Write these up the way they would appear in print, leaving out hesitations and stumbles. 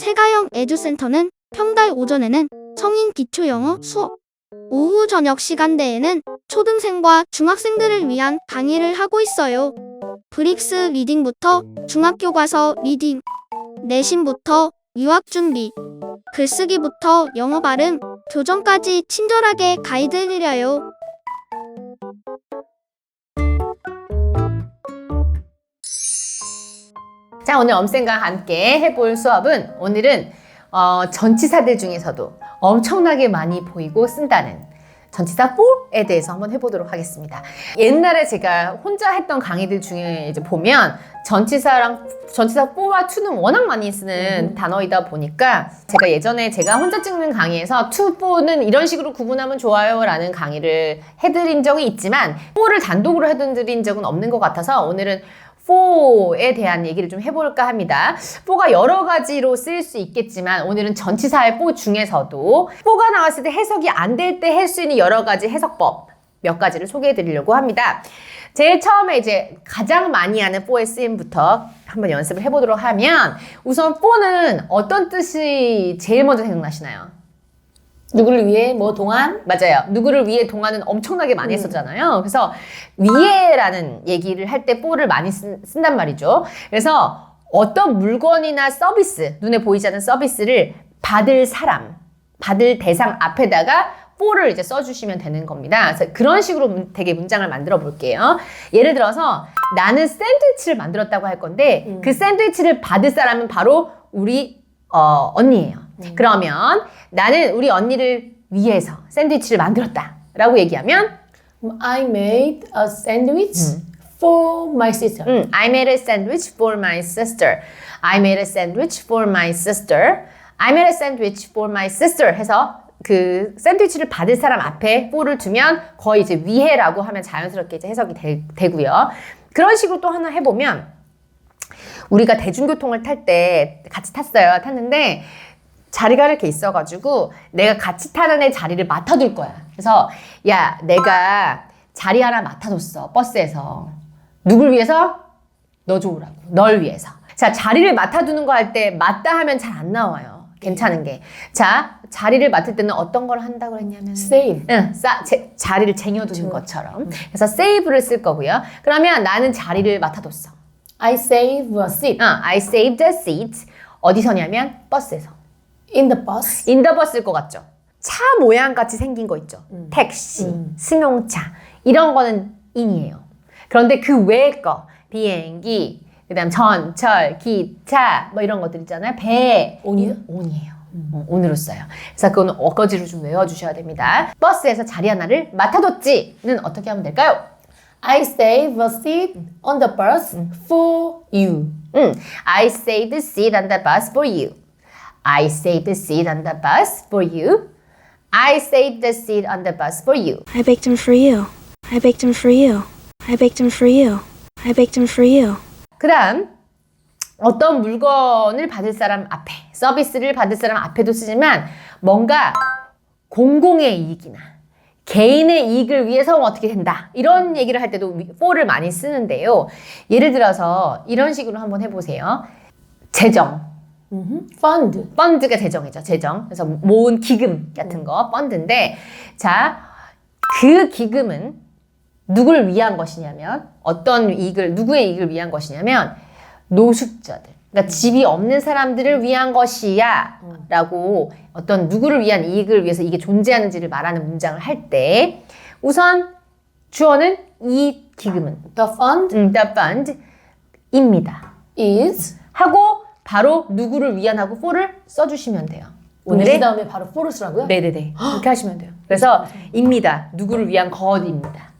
세가영 에듀센터는 평달 오전에는 성인 기초영어 수업, 오후 저녁 시간대에는 초등생과 중학생들을 위한 강의를 하고 있어요. 브릭스 리딩부터 중학교 가서 리딩, 내신부터 유학 준비, 글쓰기부터 영어 발음, 교정까지 친절하게 가이드해드려요. 자, 오늘 엄쌤과 함께 해볼 수업은 오늘은 전치사들 중에서도 엄청나게 많이 보이고 쓴다는 전치사 for에 대해서 한번 해보도록 하겠습니다. 옛날에 제가 혼자 했던 강의들 중에 이제 보면 전치사 for와 to는 워낙 많이 쓰는 단어이다 보니까 제가 예전에 제가 혼자 찍는 강의에서 to, for는 이런 식으로 구분하면 좋아요 라는 강의를 해드린 적이 있지만 for를 단독으로 해드린 적은 없는 것 같아서 오늘은 for에 대한 얘기를 좀 해볼까 합니다. for가 여러 가지로 쓰일 수 있겠지만 오늘은 전치사의 for 중에서도 for가 나왔을 때 해석이 안 될 때 할 수 있는 여러 가지 해석법 몇 가지를 소개해 드리려고 합니다. 제일 처음에 이제 가장 많이 하는 for의 쓰임부터 한번 연습을 해보도록 하면 우선 for는 어떤 뜻이 제일 먼저 생각나시나요? 누구를 위해 뭐 동안? 맞아요. 누구를 위해 동안은 엄청나게 많이 했었잖아요. 그래서 위해라는 얘기를 할 때 for를 많이 쓴단 말이죠. 그래서 어떤 물건이나 서비스, 눈에 보이지 않는 서비스를 받을 사람, 받을 대상 앞에다가 for를 이제 써주시면 되는 겁니다. 그래서 그런 식으로 되게 문장을 만들어 볼게요. 예를 들어서 나는 샌드위치를 만들었다고 할 건데 그 샌드위치를 받을 사람은 바로 우리 언니예요. 그러면 나는 우리 언니를 위해서 샌드위치를 만들었다 라고 얘기하면 I made a sandwich for my sister. I made a sandwich for my sister. I made a sandwich for my sister. I made a sandwich for my sister 해서 그 샌드위치를 받을 사람 앞에 for를 두면 거의 이제 위해라고 하면 자연스럽게 이제 해석이 되고요. 그런 식으로 또 하나 해보면 우리가 대중교통을 탈 때 같이 탔는데 자리가 이렇게 있어가지고 내가 같이 타는 애 자리를 맡아둘 거야. 그래서 야, 내가 자리 하나 맡아뒀어. 버스에서. 누굴 위해서? 너 좋으라고. 널 위해서. 자, 자리를 맡아두는 거 할 때 맡다 하면 잘 안 나와요. 괜찮은 게. 자, 자리를 맡을 때는 어떤 걸 한다고 했냐면 Save. 응, 자리를 쟁여두는 것처럼. 그래서 save를 쓸 거고요. 그러면 나는 자리를 맡아뒀어. I save a seat. I saved a seat. 어디서냐면 버스에서. In the bus. in the bus일 것 같죠? 차 모양 같이 생긴 거 있죠? 택시, 승용차 이런 거는 in이에요. 그런데 그 외의 거 비행기, 그 다음 전철, 기차 뭐 이런 것들 있잖아요. 배 on이요? on이에요. on으로 써요. 그래서 그거는 어거지로 좀 외워주셔야 됩니다. 버스에서 자리 하나를 맡아뒀지는 어떻게 하면 될까요? I save a seat on the bus for you. I saved a seat on the bus for you. I saved the seat on the bus for you. I saved the seat on the bus for you. I baked them for you. I baked them for you. I baked them for you. I baked them for you. 그 다음 어떤 물건을 받을 사람 앞에, 서비스를 받을 사람 앞에도 쓰지만 뭔가 공공의 이익이나 개인의 이익을 위해서 어떻게 된다 이런 얘기를 할 때도 for를 많이 쓰는데요. 예를 들어서 이런 식으로 한번 해보세요. 재정. Fund. 펀드가 재정이죠. 재정. 그래서 모은 기금 같은 거 펀드인데 자, 그 기금은 누구를 위한 것이냐면 어떤 이익을 누구의 이익을 위한 것이냐면 노숙자들. 그러니까 집이 없는 사람들을 위한 것이야 라고 어떤 누구를 위한 이익을 위해서 이게 존재하는지를 말하는 문장을 할 때 우선 주어는 이 기금은 The fund the fund입니다. is. 하고 바로 누구를 위한 하고 for를 써주시면 돼요. 그 오늘의 다음에 바로 for를 쓰라고요? 네네네 그렇게 하시면 돼요. 그래서 입니다. 누구를 위한 것입니다.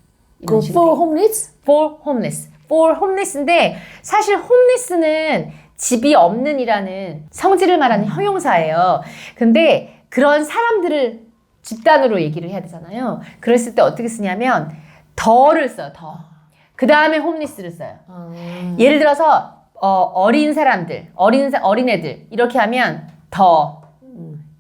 그 for homeless? for homeless. for homeless인데 사실 homeless는 집이 없는이라는 성질을 말하는 형용사예요. 근데 그런 사람들을 집단으로 얘기를 해야 되잖아요. 그랬을 때 어떻게 쓰냐면 더를 써요. 더. 그 다음에 homeless를 써요. 예를 들어서 어린 사람들, 어린애들 이렇게 하면 더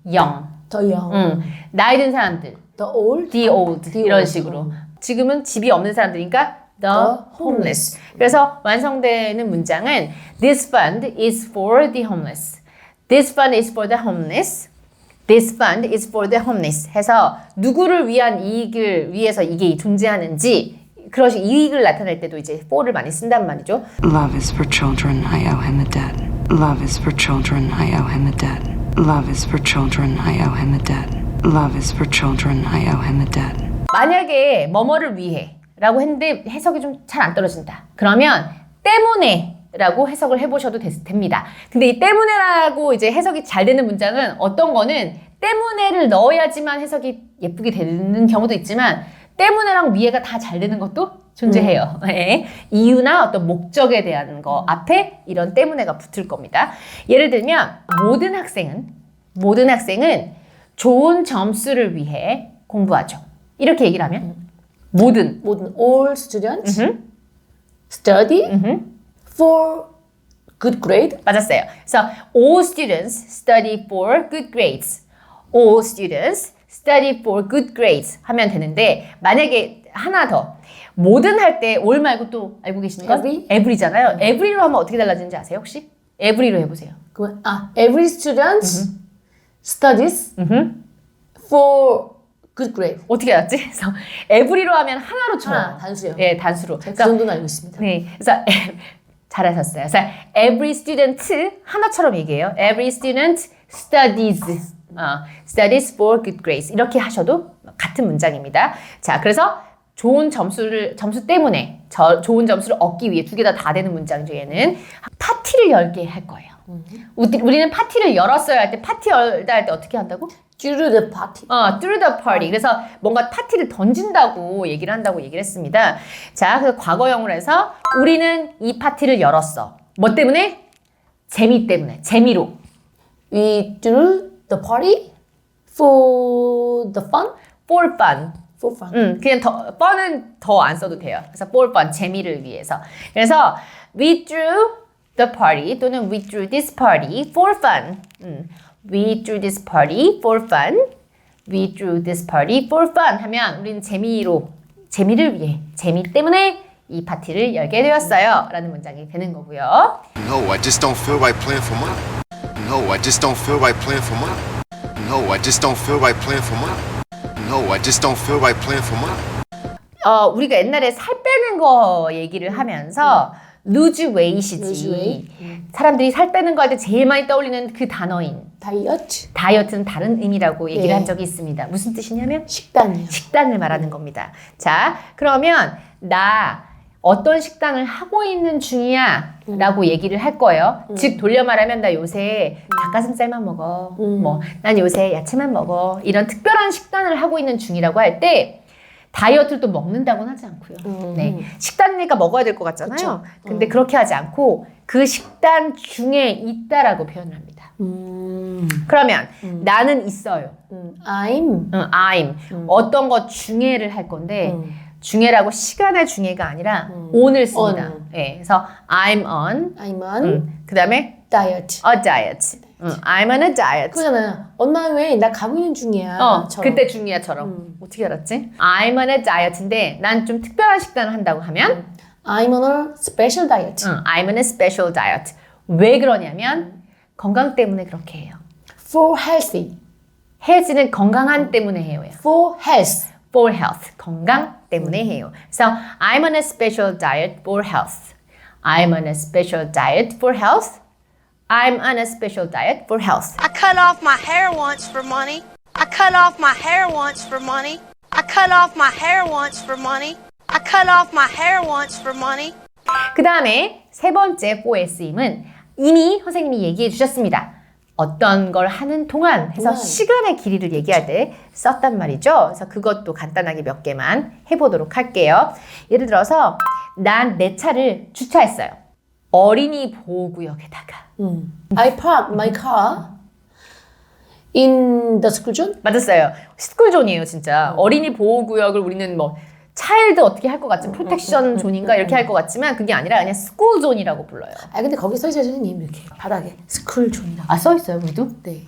young, The young. 나이 든 사람들, The old. the old The 이런 old. 식으로. 지금은 집이 없는 사람들이니까 the The homeless. 그래서 완성되는 문장은 This fund is for the homeless. This fund is for the homeless. This fund is for the homeless 해서 누구를 위한 이익을 위해서 이게 존재하는지 그런 이익을 나타낼 때도 이제 for를 많이 쓴단 말이죠. Love is for children, I owe him a debt. Love is for children, I owe him a debt. Love is for children, I owe him a debt. Love is for children, I owe him a debt. 만약에 뭐뭐를 위해 라고 했는데 해석이 좀 잘 안 떨어진다. 그러면 때문에 라고 해석을 해보셔도 됩니다. 근데 이 때문에라고 이제 해석이 잘 되는 문장은 어떤 거는 때문에를 넣어야지만 해석이 예쁘게 되는 경우도 있지만 때문에랑 위에가 다 잘 되는 것도 존재해요. 네. 이유나 어떤 목적에 대한 거 앞에 이런 때문에가 붙을 겁니다. 예를 들면 모든 학생은 좋은 점수를 위해 공부하죠. 이렇게 얘기를 하면 모든 all students study for good grade. 맞았어요. 그래서 all students study for good grades. All students study for good grades 하면 되는데 만약에 하나 더 모든 할 때 all 말고 또 알고 계시는 건 every? every잖아요. every로 하면 어떻게 달라지는지 아세요 혹시? every로 해보세요. 그러면 every student studies for good grade. 어떻게 알았지? 그래서 every로 하면 하나로 쳐요. 하나, 단수요. 예, 단수로. 그 정도는 알고 있습니다. 네, 그래서 잘하셨어요. 그래서 every student 하나처럼 얘기해요. Every student studies. Studies for good grades. 이렇게 하셔도 같은 문장입니다. 자, 그래서 점수 때문에 좋은 점수를 얻기 위해 두 개 다 되는 문장이죠. 얘는 파티를 열게 할 거예요. 우리는 파티를 열었어야 할 때 파티 열다 할 때 어떻게 한다고? Through the party. through the party. 그래서 뭔가 파티를 던진다고 얘기를 한다고 얘기를 했습니다. 자, 그래서 과거형으로 해서 우리는 이 파티를 열었어. 뭐 때문에? 재미 때문에. 재미로. We threw the party for the fun. for fun. For fun. 그냥 fun은 더 안 써도 돼요. 그래서 for fun, 재미를 위해서. 그래서 we threw the party 또는 we threw this party for fun. We threw this party for fun. We threw this party for fun 하면 우리는 재미를 위해, 재미 때문에 이 파티를 열게 되었어요. 라는 문장이 되는 거고요. No, I just don't feel right playing for money. No, I just don't feel right playing for money. No, I just don't feel right playing for money. No, I just don't feel right playing for money. 우리가 옛날에 살 빼는 거 얘기를 하면서 lose weight이지. Lose weight. 사람들이 살 빼는 거 할 때 제일 많이 떠올리는 그 단어인 다이어트. 다이어트는 다른 의미라고 얘기를 네. 한 적이 있습니다. 무슨 뜻이냐면 식단이요. 식단을 말하는 겁니다. 자, 그러면 나 어떤 식단을 하고 있는 중이야 라고 얘기를 할 거예요. 즉 돌려 말하면 나 요새 닭가슴살만 먹어. 난 요새 야채만 먹어. 이런 특별한 식단을 하고 있는 중이라고 할 때 다이어트를 또 먹는다고는 하지 않고요. 네, 식단이니까 먹어야 될 것 같잖아요. 근데 그렇게 하지 않고 그 식단 중에 있다라고 표현을 합니다. 그러면 나는 있어요. I'm 어떤 것 중에를 할 건데 중에라고 시간의 중에가 아니라 on을 씁니다. on. 네, 그래서 I'm on. I'm on 그 다음에 diet. a diet. I'm on a diet. 그잖아요. 엄마 왜 나 가고 있는 중이야. 처럼. 그때 중이야처럼. 어떻게 알았지? I'm on a diet인데 난 좀 특별한 식단을 한다고 하면 I'm on a special diet. I'm on a special diet. 왜 그러냐면 건강 때문에 그렇게 해요. For healthy. health는 건강한 때문에 해요. For health. for health. 건강 때문에 해요. 그래서 I'm on a special diet for health. I'm on a special diet for health. I'm on a special diet for health. I cut off my hair once for money. I cut off my hair once for money. I cut off my hair once for money. I cut off my hair once for money. 그 다음에 세 번째 for S임은 이미 선생님이 얘기해 주셨습니다. 어떤 걸 하는 동안 해서 시간의 길이를 얘기할 때 썼단 말이죠. 그래서 그것도 간단하게 몇 개만 해보도록 할게요. 예를 들어서 난 내 차를 주차했어요. 어린이 보호구역에다가. I parked my car in the school zone. 맞았어요. 스쿨존이에요, 진짜. 어린이 보호구역을 우리는 뭐 차일드 어떻게 할 것 같지? 프로텍션 존인가 이렇게 할 것 같지만 그게 아니라 그냥 스쿨존이라고 불러요. 아 근데 거기 써 있어요 선생님 이렇게 바닥에 school zone이라고. 아, 써 있어요, 우리도? 네.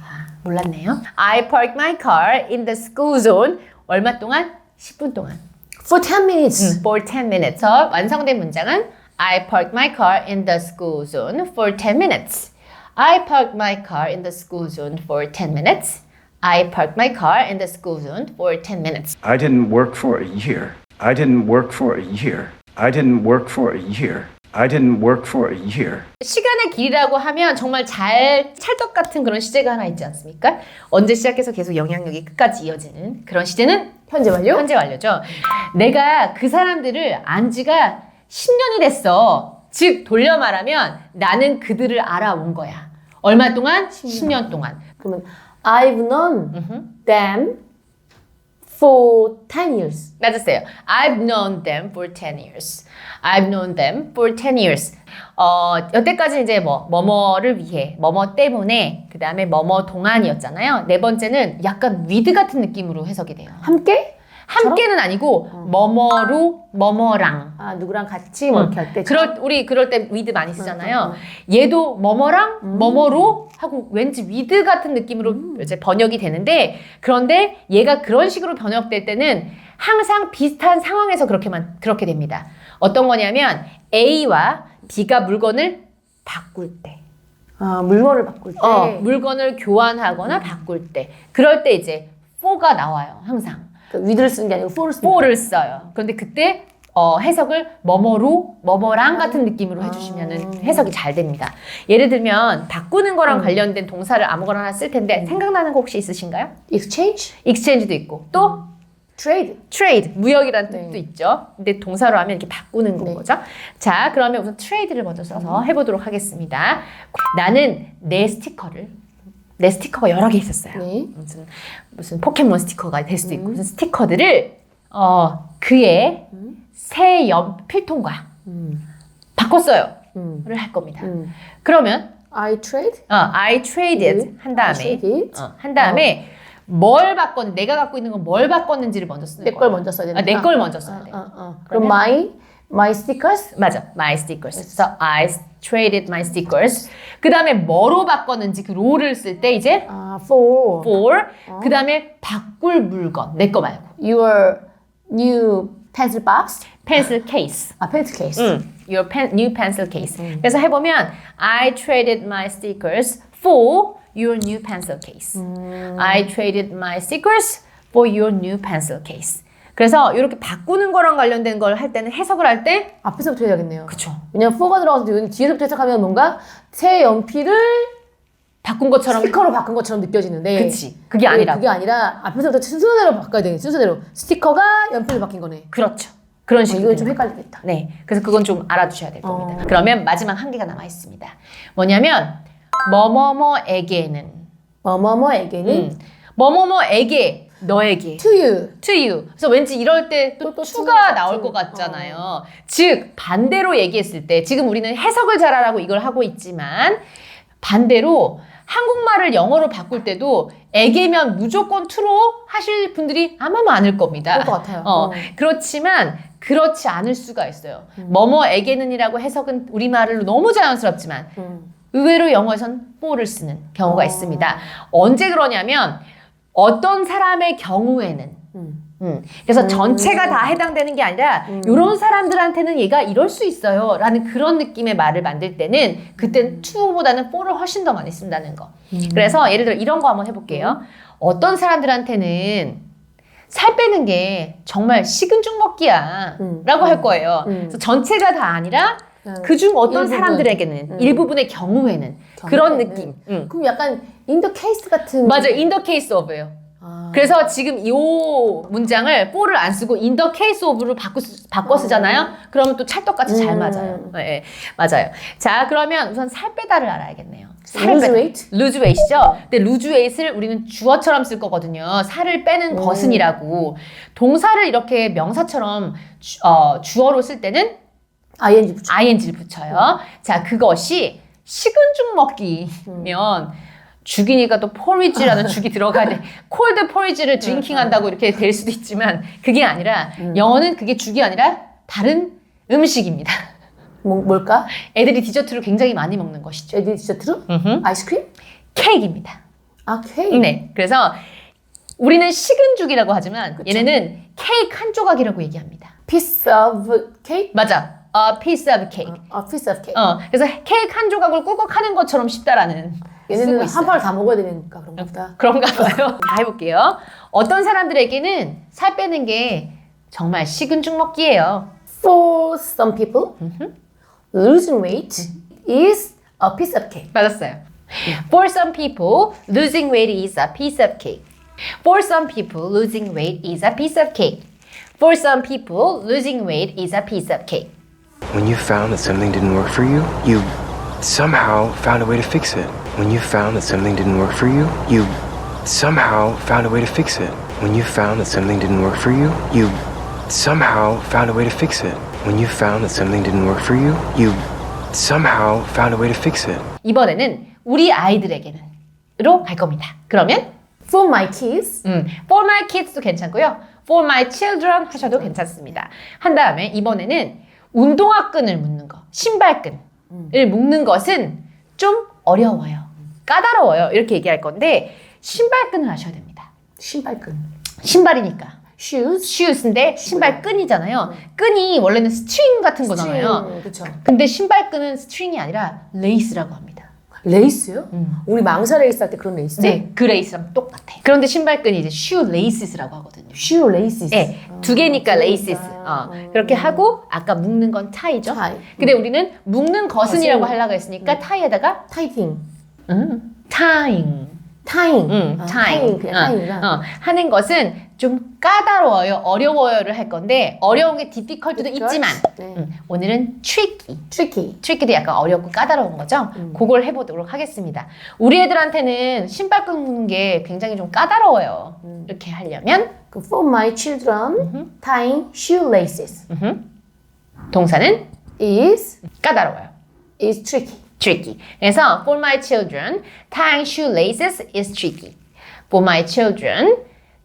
몰랐네요. I parked my car in the school zone. 얼마 동안? 10분 동안. For 10 minutes. For 10 minutes. 저 완성된 문장은 I parked my car in the school zone for 10 minutes. I parked my car in the school zone for 10 minutes. I parked my car in the school zone for 10 minutes. I didn't work for a year. I didn't work for a year. I didn't work for a year. I didn't work for a year. 시간의 길이라고 하면 정말 잘 찰떡 같은 그런 시제가 하나 있지 않습니까? 언제 시작해서 계속 영향력이 끝까지 이어지는 그런 시제는 현재 완료? 현재 완료죠. 내가 그 사람들을 안 지가 10년이 됐어. 즉 돌려 말하면 나는 그들을 알아온 거야. 얼마 동안? 10년 동안. 그러면 I've known them for 10 years. 맞았어요. I've known them for 10 years. I've known them for 10 years. 여태까지 이제 뭐뭐를 위해, 뭐뭐 때문에, 그 다음에 뭐뭐 동안이었잖아요. 네 번째는 약간 with 같은 느낌으로 해석이 돼요. 함께? 함께는 아니고 뭐뭐로, 뭐뭐랑. 아, 누구랑 같이 뭐 이렇게 할 때. 우리 그럴 때 with 많이 쓰잖아요. 얘도 뭐뭐랑 뭐뭐로 하고 왠지 with 같은 느낌으로 이제 번역이 되는데, 그런데 얘가 그런 식으로 번역될 때는 항상 비슷한 상황에서 그렇게 됩니다. 어떤 거냐면 A와 B가 물건을 바꿀 때. 아, 물건을 바꿀 때. 물건을 교환하거나 바꿀 때. 그럴 때 이제 for가 나와요. 항상. 그러니까 with를 쓰는 게 아니고 for를 쓰는 for를 써요. 그런데 그때 해석을 뭐뭐로, 뭐뭐랑 같은 느낌으로 해주시면 해석이 잘 됩니다. 예를 들면 바꾸는 거랑 관련된 동사를 아무거나 하나 쓸 텐데 생각나는 거 혹시 있으신가요? exchange, exchange도 있고 또 trade. trade, 무역이라는 뜻도 있죠. 근데 동사로 하면 이렇게 바꾸는 건 거죠. 자, 그러면 우선 trade를 먼저 써서 해보도록 하겠습니다. 나는 내 스티커가 여러 개 있었어요. 네. 무슨 포켓몬 스티커가 될 수도 있고 무슨 스티커들을 그의 새 연필통과 바꿨어요. 를 할 겁니다. 그러면 I trade. I traded 한 다음에 I traded. 한 다음에 뭘 바꿨는지 내가 갖고 있는 건 뭘 바꿨는지를 먼저 쓰는 거예요. 내 걸 먼저 써야 되니까. 내 걸 먼저 써야 돼요. 그럼 my stickers. 맞아. My stickers. 그래서 I traded my stickers. 그 다음에 뭐로 바꿨는지 그 로를 쓸 때 이제 for. 그 다음에 바꿀 물건. 내 거 말고. Your new pencil box. pencil case. 아, pencil case. Your new pencil case. 그래서 해보면 I traded my stickers for your new pencil case. I traded my stickers for your new pencil case. 그래서 이렇게 바꾸는 거랑 관련된 걸 할 때는 해석을 할 때 앞에서부터 해야겠네요. 그쵸. 왜냐면 for가 들어가서 뒤에서부터 해석하면 뭔가 새 연필을 바꾼 것처럼 스티커로 바꾼 것처럼 느껴지는데 그치. 그게 아니라 그게 아니라 앞에서부터 순서대로 바꿔야 돼. 순서대로 스티커가 연필로 바뀐 거네. 그렇죠. 그런 식으로 이건 좀 되는 거예요. 헷갈리겠다. 네, 그래서 그건 좀 알아두셔야 될 겁니다. 그러면 마지막 한 개가 남아 있습니다. 뭐냐면 뭐뭐뭐에게는 뭐뭐뭐에게 너에게 to you. to you. 그래서 왠지 이럴 때 또 또 to가 to 나올 것 같잖아요. 즉 반대로 얘기했을 때 지금 우리는 해석을 잘하라고 이걸 하고 있지만 반대로 한국말을 영어로 바꿀 때도 에게면 무조건 to로 하실 분들이 아마 많을 겁니다. 그럴 것 같아요. 그렇지만 그렇지 않을 수가 있어요. 뭐뭐에게는이라고 해석은 우리말로 너무 자연스럽지만 의외로 영어에선 for를 쓰는 경우가 있습니다. 언제 그러냐면 어떤 사람의 경우에는 그래서 전체가 다 해당되는 게 아니라 이런 사람들한테는 얘가 이럴 수 있어요 라는 그런 느낌의 말을 만들 때는 그때는 to보다는 for를 훨씬 더 많이 쓴다는 거. 그래서 예를 들어 이런 거 한번 해볼게요. 어떤 사람들한테는 살 빼는 게 정말 식은 죽 먹기야 라고 할 거예요. 그래서 전체가 다 아니라 그중 어떤 일부분. 사람들에게는 일부분의 경우에는 그런 느낌. 그럼 약간 in the case 같은. 맞아, in the case of예요. 그래서 지금 이 문장을 for를 안 쓰고 in the case of로 바꿔 쓰잖아요. 그러면 또 찰떡같이 잘 맞아요. 네, 맞아요. 자, 그러면 우선 살 빼다를 알아야겠네요. lose weight? lose weight이죠. 근데 lose weight을 우리는 주어처럼 쓸 거거든요. 살을 빼는 것은이라고. 동사를 이렇게 명사처럼 주어로 쓸 때는 ing를 붙여요. 자, 그것이 식은 죽 먹기면 죽이니까 또 포리지라는 죽이 들어가야 돼. 콜드 포리지를 드링킹 한다고 이렇게 될 수도 있지만 그게 아니라 영어는 그게 죽이 아니라 다른 음식입니다. 뭘까? 애들이 디저트를 굉장히 많이 먹는 것이죠. 애들 디저트로? 아이스크림? 케이크입니다. 아, 케이크. 네. 그래서 우리는 식은 죽이라고 하지만 얘네는 케이크 한 조각이라고 얘기합니다. piece of cake? 맞아. a piece of cake. A piece of cake. 그래서 케이크 한 조각을 꿀꺽 하는 것처럼 쉽다라는 얘네는 쓰고 한 있어요. 판을 다 먹어야 되니까 그런가 보다. 그런가 봐요. 다 해볼게요. 어떤 사람들에게는 살 빼는 게 정말 식은 죽 먹기예요. For some people, losing weight is a piece of cake. 맞았어요. For some people, losing weight is a piece of cake. For some people, losing weight is a piece of cake. For some people, losing weight is a piece of cake. When you found that something didn't work for you, you somehow found a way to fix it. When you found that something didn't work for you, you somehow found a way to fix it. When you found that something didn't work for you, you somehow found a way to fix it. When you found that something didn't work for you, you somehow found a way to fix it. 이번에는 우리 아이들에게는으로 갈 겁니다. 그러면 For my kids, for my kids도 괜찮고요. for my children 하셔도 괜찮습니다. 한 다음에 이번에는 운동화 끈을 묶는 거, 신발끈을 묶는 것은 좀 어려워요. 까다로워요. 이렇게 얘기할 건데 신발끈을 하셔야 됩니다. 신발끈. 신발이니까. Shoes. shoes인데 신발끈이잖아요. 끈이 원래는 스트링 같은 거잖아요. 그렇죠. 근데 신발끈은 스트링이 아니라 레이스라고 합니다. 레이스요? 우리 망사 레이스 할 때 그런 레이스? 네, 그 레이스랑 똑같아. 그런데 신발끈이 이제 shoelaces라고 하거든요. Shoelaces. 네, 두 개니까 laces. 그렇게 하고 아까 묶는 건 tie죠. tie. 근데 우리는 묶는 것은이라고 하려고 했으니까 tie에다가 타이팅. tying. 타잉. tying. 그냥 타잉이라. 하는 것은 좀 까다로워요, 어려워요를 할 건데 어려운 게 difficult도 있지만 네. 오늘은 tricky. Tricky. 트리키도 약간 어렵고 까다로운 거죠. 그걸 해보도록 하겠습니다. 우리 애들한테는 신발끈 묶는 게 굉장히 좀 까다로워요. 이렇게 하려면 그 For my children, tying shoelaces 동사는 is 까다로워요. tricky. tricky. 그래서 for my children, tying shoelaces is tricky. For my children,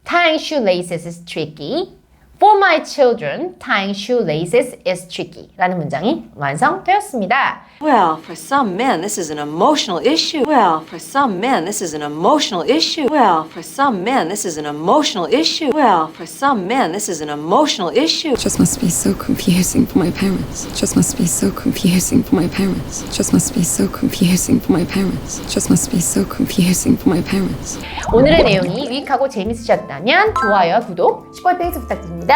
tying shoelaces is tricky. For my children, tying shoelaces is tricky. 라는 문장이 완성되었습니다. Well, for some men, this is an emotional issue. Well, for some men, this is an emotional issue. Well, for some men, this is an emotional issue. Well, for some men, this is an emotional issue. Just must be so confusing for my parents. Just must be so confusing for my parents. Just must be so confusing for my parents. Just must be so confusing for my parents. 오늘의 내용이 유익하고 재밌으셨다면 좋아요와 구독, 슈퍼 땡스 부탁드립니다.